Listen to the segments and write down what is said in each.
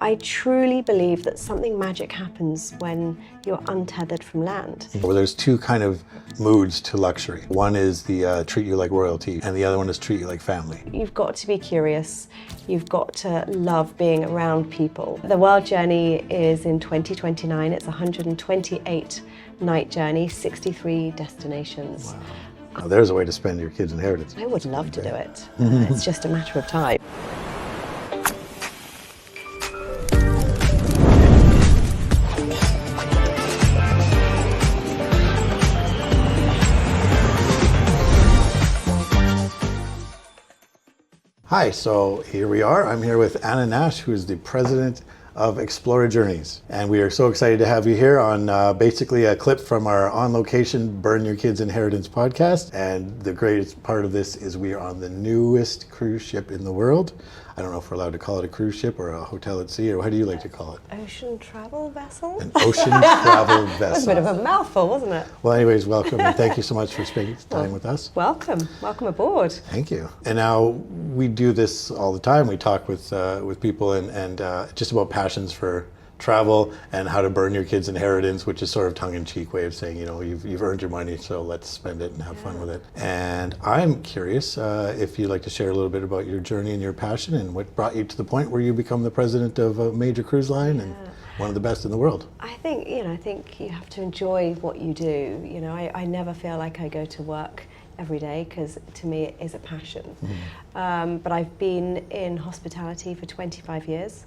I truly believe that something magic happens when you're untethered from land. Well, there's two kind of moods to luxury. One is the treat you like royalty, and the other one is treat you like family. You've got to be curious. You've got to love being around people. The World Journey is in 2029. It's a 128-night journey, 63 destinations. Wow. Now, there's a way to spend your kids' inheritance. I would love to do it. It's just a matter of time. Hi, so here we are. I'm here with Anna Nash, who is the president of Explora Journeys. And we are so excited to have you here on basically a clip from our On Location Burn Your Kids' Inheritance podcast. And the greatest part of this is we are on the newest cruise ship in the world. I don't know if we're allowed to call it a cruise ship or a hotel at sea, or how do you like to call it? Ocean travel vessel? An ocean travel vessel. That was a bit of a mouthful, wasn't it? Well, anyways, welcome, and thank you so much for spending time with us. Welcome. Welcome aboard. Thank you. And now we do this all the time. We talk with people and just about passions for travel and how to burn your kids' inheritance, which is sort of tongue-in-cheek way of saying, you know, you've earned your money, so let's spend it and have fun with it. And I'm curious if you'd like to share a little bit about your journey and your passion and what brought you to the point where you become the president of a major cruise line and one of the best in the world. I think you have to enjoy what you do. You know, I never feel like I go to work every day, because to me it is a passion. But I've been in hospitality for 25 years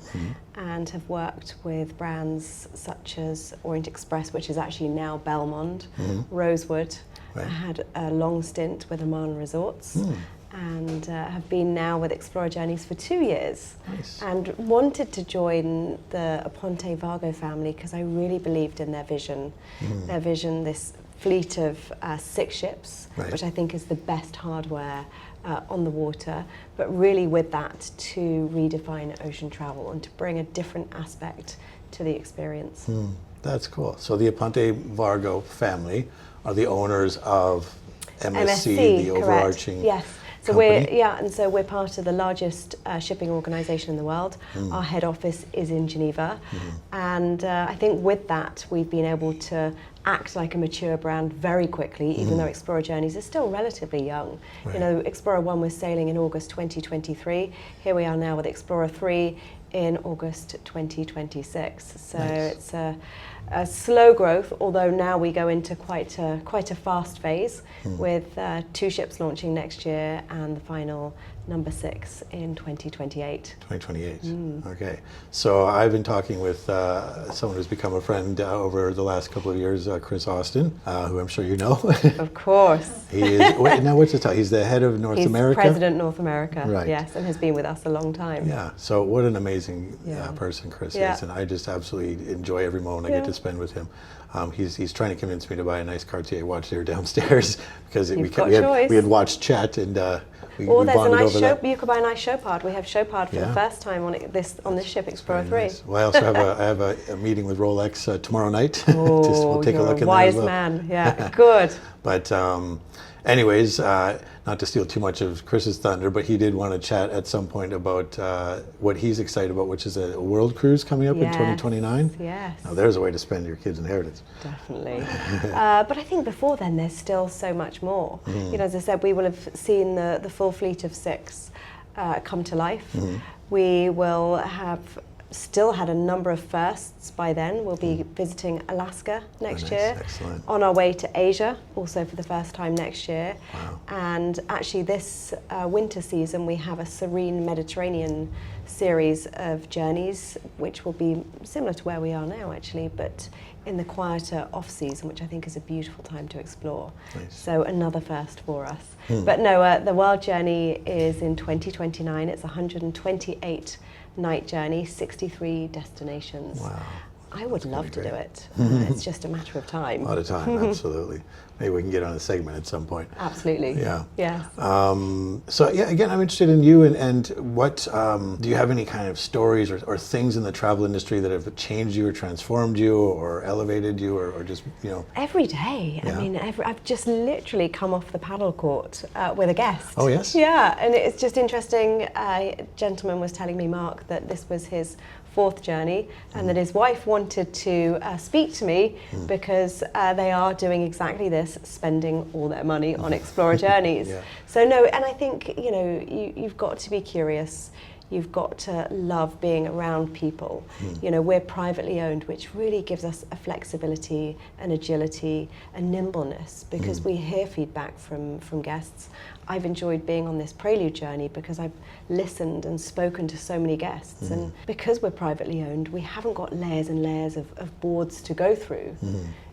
and have worked with brands such as Orient-Express, which is actually now Belmond, Rosewood. Right. I had a long stint with Aman Resorts and have been now with Explora Journeys for 2 years. Nice. And wanted to join the Aponte-Vago family because I really believed in their vision. Their vision, this fleet of 6 ships, which I think is the best hardware on the water, but really with that to redefine ocean travel and to bring a different aspect to the experience. That's cool. So the Aponte-Vago family are the owners of MSC, the overarching yes. So company. we're part of the largest shipping organisation in the world. Our head office is in Geneva, and I think with that we've been able to act like a mature brand very quickly, even though Explora Journeys is still relatively young. Right. You know, Explora I was sailing in August 2023. Here we are now with Explora III in August 2026. So nice. It's a slow growth, although now we go into quite a fast phase with 2 ships launching next year and the final number 6 in 2028. 2028, okay. So I've been talking with someone who's become a friend over the last couple of years, Chris Austin, who I'm sure you know. Of course. He is, now what's his title? He's the head of North America? He's President North America, right. Yes, and has been with us a long time. Yeah, so what an amazing person Chris is, and I just absolutely enjoy every moment I get to spend with him. He's trying to convince me to buy a nice Cartier watch there downstairs because we had watched Chat and we there's a bonded nice over that. You could buy a nice show pod. We have show pod for the first time on this ship, Explora III. Nice. Well, I also have a meeting with Rolex tomorrow night. We'll take a look at that as well. Wise man, yeah, good. But anyways, not to steal too much of Chris's thunder, but he did want to chat at some point about what he's excited about, which is a world cruise coming up in 2029. Yes. Now there's a way to spend your kids' inheritance. Definitely. But I think before then there's still so much more. You know, as I said, we will have seen the full fleet of 6 come to life. We will have still had a number of firsts by then. We'll be visiting Alaska next year. Excellent. On our way to Asia, also for the first time next year. Wow. And actually this winter season we have a serene Mediterranean series of journeys, which will be similar to where we are now actually, but in the quieter off-season, which I think is a beautiful time to explore. Nice. So another first for us. But no, the World Journey is in 2029. It's a 128-night journey, 63 destinations. Wow. I would love to do it. It's just a matter of time. A lot of time, absolutely. Maybe we can get on a segment at some point. Absolutely. Yeah. Yes. So yeah, again, I'm interested in you and what, do you have any kind of stories or things in the travel industry that have changed you or transformed you or elevated you or just, you know? Every day. Yeah. I mean, I've just literally come off the paddle court with a guest. Oh, yes? Yeah, and it's just interesting. A gentleman was telling me, Mark, that this was his 4th journey, and that his wife wanted to speak to me because they are doing exactly this, spending all their money on Explora Journeys. Yeah. So no, and I think, you know, you've got to be curious. You've got to love being around people. You know, we're privately owned, which really gives us a flexibility, an agility, a nimbleness, because we hear feedback from guests. I've enjoyed being on this Prelude journey because I've listened and spoken to so many guests. And because we're privately owned, we haven't got layers and layers of boards to go through.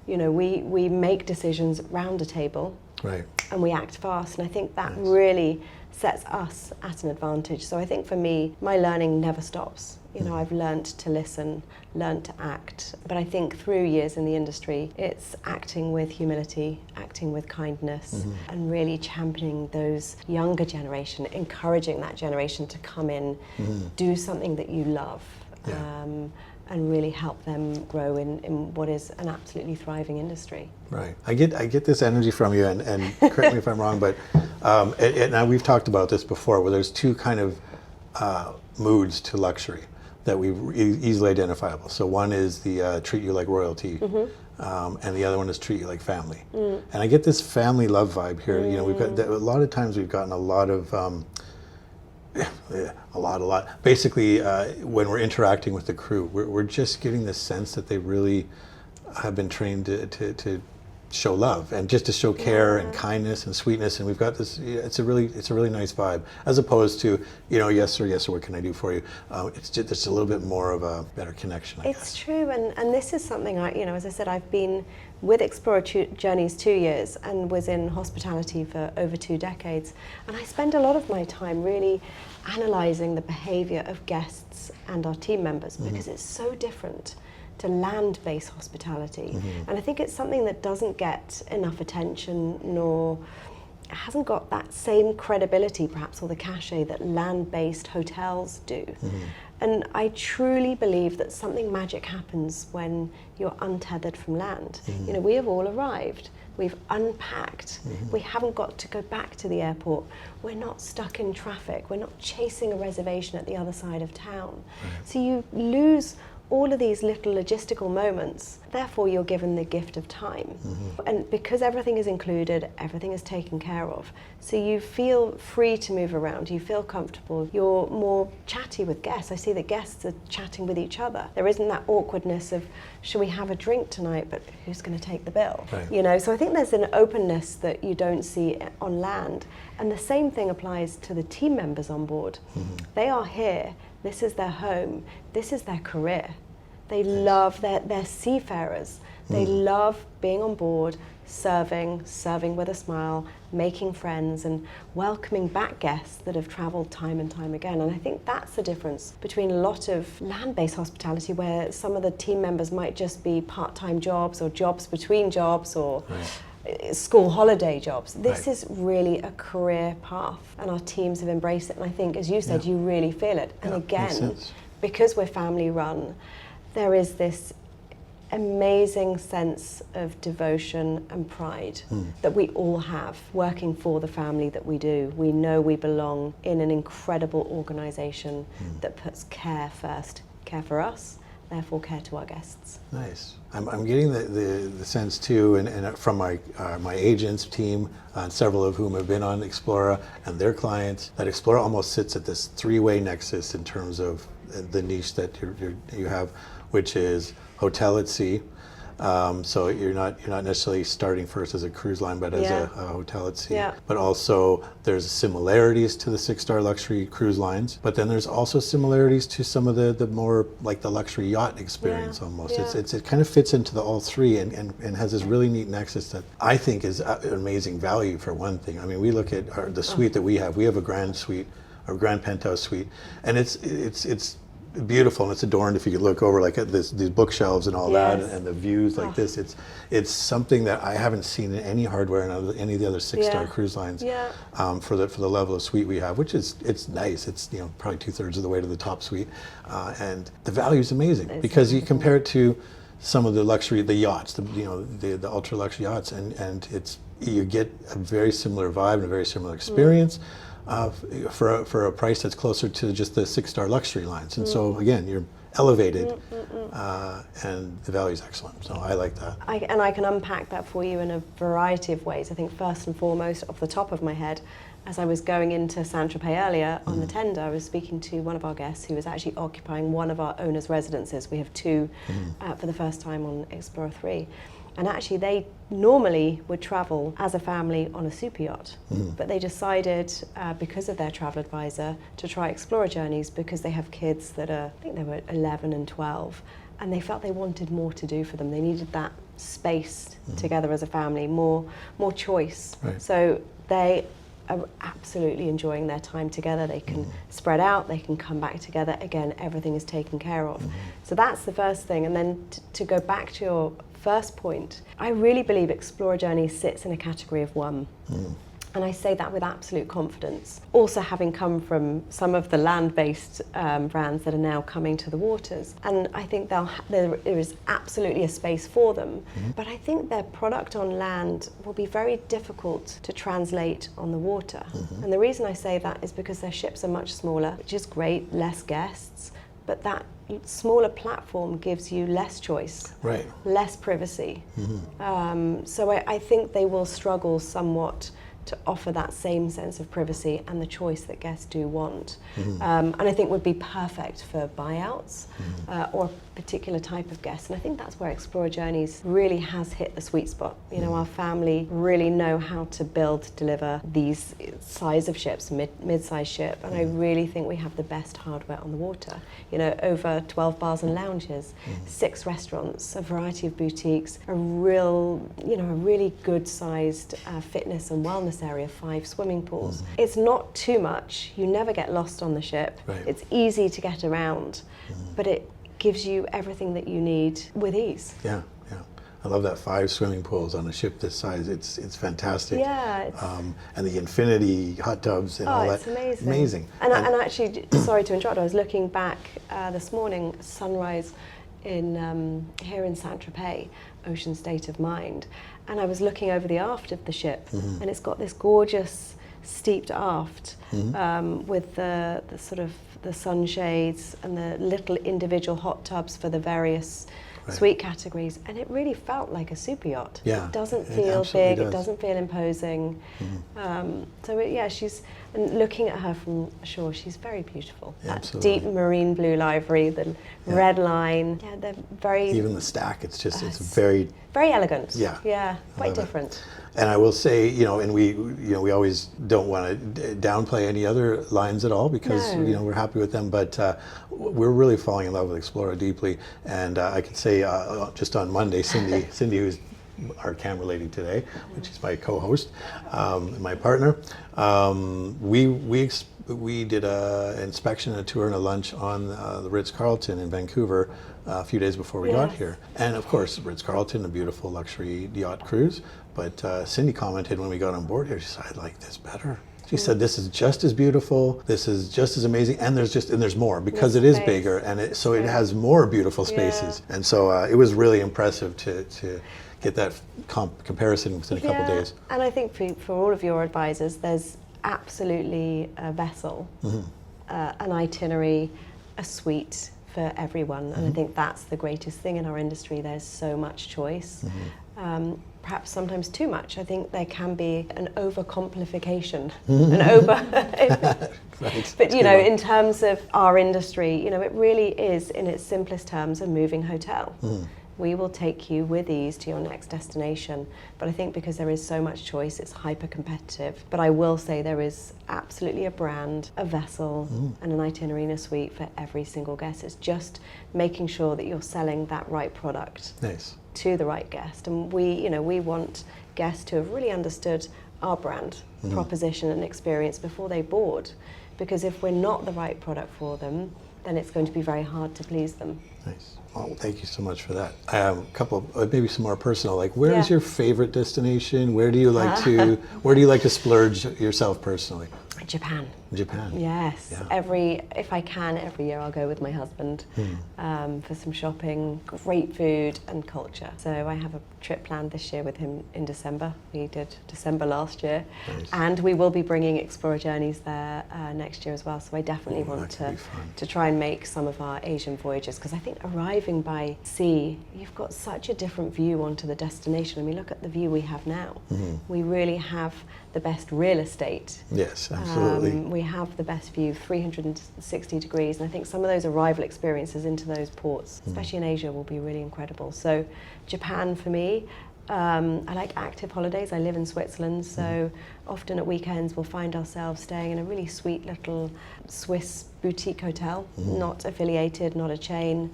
You know, we make decisions round a table, right, and we act fast. And I think that really sets us at an advantage. So I think for me, my learning never stops. You know, I've learnt to listen, learnt to act. But I think through years in the industry, it's acting with humility, acting with kindness, and really championing those younger generation, encouraging that generation to come in, do something that you love. And really help them grow in what is an absolutely thriving industry. Right. I get this energy from you, and correct me if I'm wrong, but and we've talked about this before, where there's two kind of moods to luxury that we easily identifiable. So one is the treat you like royalty, and the other one is treat you like family. And I get this family love vibe here. You know, we've got a lot of times we've gotten a lot of a lot. Basically, when we're interacting with the crew, we're just getting the sense that they really have been trained to show love and just to show care and kindness and sweetness. And we've got this. It's a really nice vibe, as opposed to, you know, yes sir, what can I do for you? It's just a little bit more of a better connection, I guess. It's true, and this is something you know, as I said, I've been with Explora Journeys 2 years and was in hospitality for over 2 decades. And I spend a lot of my time really analysing the behaviour of guests and our team members, because it's so different to land-based hospitality. And I think it's something that doesn't get enough attention, nor hasn't got that same credibility perhaps, or the cachet that land-based hotels do. And I truly believe that something magic happens when you're untethered from land. You know, we have all arrived. We've unpacked. We haven't got to go back to the airport. We're not stuck in traffic. We're not chasing a reservation at the other side of town. So you lose all of these little logistical moments, therefore you're given the gift of time. And because everything is included, everything is taken care of, so you feel free to move around, you feel comfortable, you're more chatty with guests. I see that guests are chatting with each other. There isn't that awkwardness of, should we have a drink tonight, but who's going to take the bill? You know, so I think there's an openness that you don't see on land. And the same thing applies to the team members on board. They are here. This is their home. This is their career. They love, they're seafarers. They love being on board, serving with a smile, making friends, and welcoming back guests that have travelled time and time again. And I think that's the difference between a lot of land-based hospitality, where some of the team members might just be part-time jobs, or jobs between jobs, or school holiday jobs. This is really a career path, and our teams have embraced it. And I think, as you said, you really feel it. And again, because we're family run, there is this amazing sense of devotion and pride that we all have working for the family that we do. We know we belong in an incredible organisation that puts care first. Care for us, therefore care to our guests. Nice. I'm getting the sense too, and from my agents team, several of whom have been on Explora, and their clients, that Explora almost sits at this 3-way nexus in terms of the niche that you have, which is hotel at sea. So you're not necessarily starting first as a cruise line, but as a hotel at sea. But also there's similarities to the 6-star luxury cruise lines, but then there's also similarities to some of the more like the luxury yacht experience almost. It kind of fits into all three, and has this really neat nexus that I think is an amazing value for one thing. I mean, we look at the suite that we have. We have a grand suite, or grand penthouse suite, and it's beautiful, and it's adorned. If you could look over like at these bookshelves and all that, and the views like this, it's something that I haven't seen in any hardware in any of the other 6-star cruise lines. For the level of suite we have, which it's nice. It's, you know, probably 2/3 of the way to the top suite, and the value is amazing because you compare it to some of the luxury, the yachts, the ultra luxury yachts, and you get a very similar vibe and a very similar experience. For a price that's closer to just the 6-star luxury lines. And so again, you're elevated, and the value is excellent. So I like that. And I can unpack that for you in a variety of ways. I think first and foremost, off the top of my head, as I was going into Saint-Tropez earlier on the tender, I was speaking to one of our guests who was actually occupying one of our owners' residences. We have two for the first time on Explora III. And actually they normally would travel as a family on a super yacht, but they decided, because of their travel advisor, to try Explora Journeys because they have kids that are, I think they were 11 and 12, and they felt they wanted more to do for them. They needed that space together as a family, more choice. Right. So they are absolutely enjoying their time together. They can spread out, they can come back together. Again, everything is taken care of. So that's the first thing. And then to go back to your first point, I really believe Explora Journeys sits in a category of one. And I say that with absolute confidence. Also having come from some of the land-based brands that are now coming to the waters. And I think there is absolutely a space for them. But I think their product on land will be very difficult to translate on the water. And the reason I say that is because their ships are much smaller, which is great, less guests, but that smaller platform gives you less choice, Right. less privacy. So I think they will struggle somewhat to offer that same sense of privacy and the choice that guests do want. And I think would be perfect for buyouts or a particular type of guest. And I think that's where Explora Journeys really has hit the sweet spot. You know, our family really know how to build, deliver these size of ships, mid-sized ship. And I really think we have the best hardware on the water. You know, over 12 bars and lounges, 6 restaurants, a variety of boutiques, a really good sized fitness and wellness area, 5 swimming pools. It's not too much. You never get lost on the ship. Right. It's easy to get around, but it gives you everything that you need with ease. Yeah. I love that 5 swimming pools on a ship this size. It's fantastic. Yeah. And the infinity hot tubs and all that. It's amazing. Amazing. And actually, sorry to interrupt, I was looking back this morning, sunrise in here in Saint-Tropez, Ocean State of Mind, and I was looking over the aft of the ship, and it's got this gorgeous steeped aft with the sort of the sunshades and the little individual hot tubs for the various suite categories, and it really felt like a super yacht. Yeah, it doesn't it feel absolutely big, does. it doesn't feel imposing. She's, and looking at her from shore, she's very beautiful. That Absolutely. deep marine blue livery, the red line. Yeah, they're very Even the stack, it's very very elegant. Yeah. Yeah, quite love it. different. And I will say, and we always don't want to downplay any other lines at all because No. we're happy with them. But we're really falling in love with Explora deeply. And I can say just on Monday, Cindy, who's our camera lady today, which is my co-host, and my partner, we did an inspection, a tour, and a lunch on the Ritz-Carlton in Vancouver a few days before we got here. And of course, Ritz-Carlton, a beautiful luxury yacht cruise. But Cindy commented when we got on board here, she said, "I like this better." She said, "This is just as beautiful. This is just as amazing, and there's more because it is space. bigger, and it has more beautiful spaces." And so it was really impressive to get that comparison within a couple of days. And I think for all of your advisors, there's absolutely a vessel, an itinerary, a suite for everyone. And I think that's the greatest thing in our industry. There's so much choice. Perhaps sometimes too much. I think there can be an overcomplification, an over. But in terms of our industry, it really is, in its simplest terms, a moving hotel. We will take you with ease to your next destination. But I think because there is so much choice, it's hyper competitive. But I will say there is absolutely a brand, a vessel, and an itinerary and a suite for every single guest. It's just making sure that you're selling that right product to the right guest. And we want guests to have really understood our brand proposition and experience before they board. Because if we're not the right product for them, then it's going to be very hard to please them. Nice. Well, thank you so much for that. I have a couple, maybe some more personal. Like, where is your favorite destination? Where do you like to splurge yourself personally? Japan. Japan. Yes, Yeah. if I can, every year I'll go with my husband for some shopping, great food and culture. So I have a trip planned this year with him in December. We did December last year. Nice. And we will be bringing Explora Journeys there next year as well. So I definitely want to try and make some of our Asian voyages, because I think arriving by sea, you've got such a different view onto the destination. I mean, look at the view we have now. We really have the best real estate. Yes, absolutely. We have the best view, 360 degrees, and I think some of those arrival experiences into those ports, especially in Asia, will be really incredible. So Japan for me, I like active holidays. I live in Switzerland, so often at weekends we'll find ourselves staying in a really sweet little Swiss boutique hotel, not affiliated, not a chain,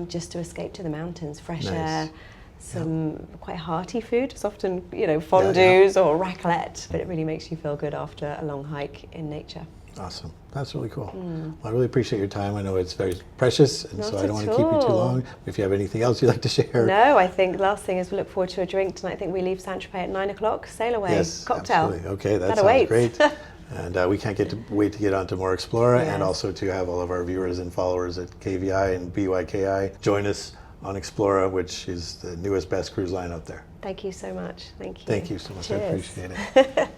just to escape to the mountains, fresh air, some quite hearty food. It's often, you know, fondues or raclette, but it really makes you feel good after a long hike in nature. Awesome. That's really cool. Well, I really appreciate your time. I know it's very precious, and so I don't want to keep you too long. If you have anything else you'd like to share. No, I think the last thing is we look forward to a drink tonight. I think we leave Saint-Tropez at 9 o'clock, sail away, Yes, cocktail. absolutely. Okay, that Better sounds great. And we can't wait to get on to more Explora, and also to have all of our viewers and followers at KVI and BYKI join us on Explora, which is the newest, best cruise line out there. Thank you so much. Thank you. Thank you so much. Cheers. I appreciate it.